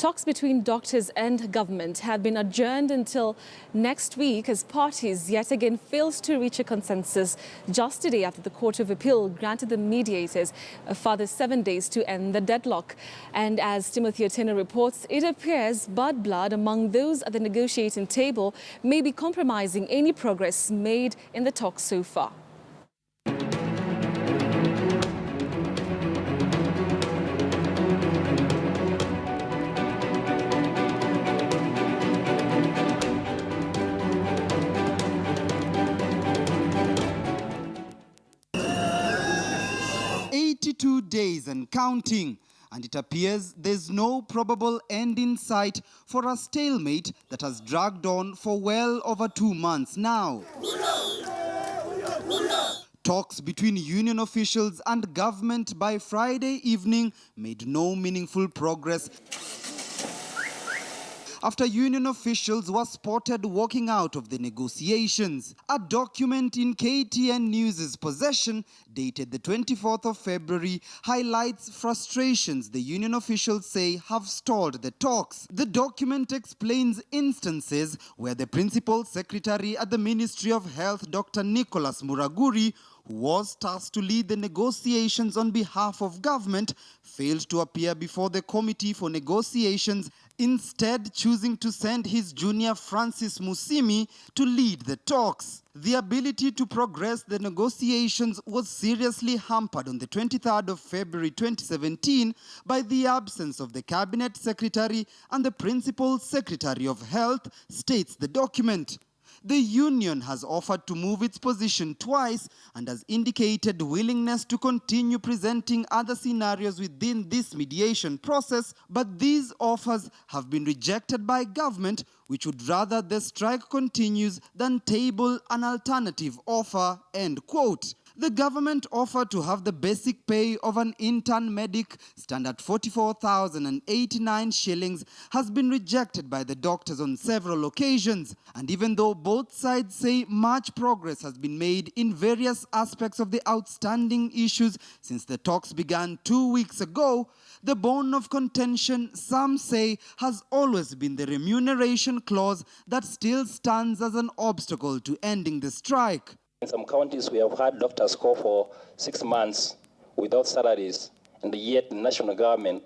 Talks between doctors and government have been adjourned until next week as parties yet again failed to reach a consensus just today after the Court of Appeal granted the mediators a further 7 days to end the deadlock. And as Timothy Otieno reports, it appears bad blood among those at the negotiating table may be compromising any progress made in the talks so far. Days and counting, and it appears there's no probable end in sight for a stalemate that has dragged on for well over 2 months now. Talks between union officials and government by Friday evening made no meaningful progress after union officials were spotted walking out of the negotiations. A document in KTN News' possession, dated the 24th of February, highlights frustrations the union officials say have stalled the talks. The document explains instances where the principal secretary at the Ministry of Health, Dr. Nicholas Muraguri, who was tasked to lead the negotiations on behalf of government, failed to appear before the committee for negotiations, instead choosing to send his junior Francis Musimi to lead the talks. The ability to progress the negotiations was seriously hampered on the 23rd of February 2017 by the absence of the cabinet secretary and the principal secretary of health, states the document. The union has offered to move its position twice and has indicated willingness to continue presenting other scenarios within this mediation process, but these offers have been rejected by government, which would rather the strike continues than table an alternative offer, end quote. The government offered to have the basic pay of an intern medic stand at 44,089 shillings has been rejected by the doctors on several occasions. And even though both sides say much progress has been made in various aspects of the outstanding issues since the talks began 2 weeks ago, the bone of contention, some say, has always been the remuneration clause that still stands as an obstacle to ending the strike. In some counties, we have had doctors go for 6 months without salaries, and yet the national government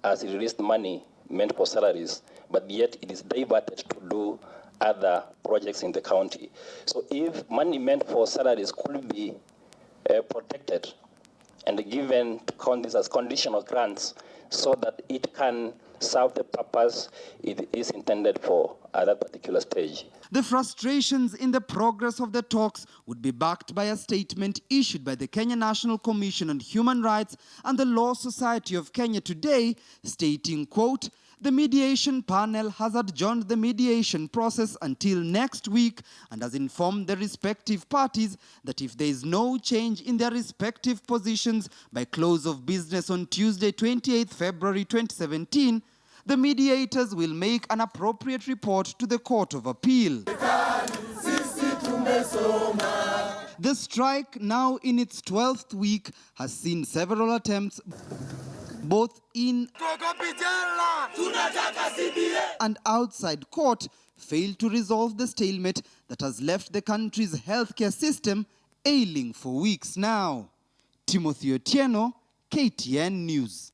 has released money meant for salaries, but yet it is diverted to do other projects in the county. So if money meant for salaries could be protected and given to counties as conditional grants so that it can serve the purpose it is intended for at that particular stage. The frustrations in the progress of the talks would be backed by a statement issued by the Kenya National Commission on Human Rights and the Law Society of Kenya today, stating, quote, "The mediation panel has adjourned the mediation process until next week and has informed the respective parties that if there is no change in their respective positions by close of business on Tuesday, 28th February 2017, the mediators will make an appropriate report to the Court of Appeal." The strike, now in its 12th week, has seen several attempts both in and outside court fail to resolve the stalemate that has left the country's healthcare system ailing for weeks now. Timothy Otieno, KTN News.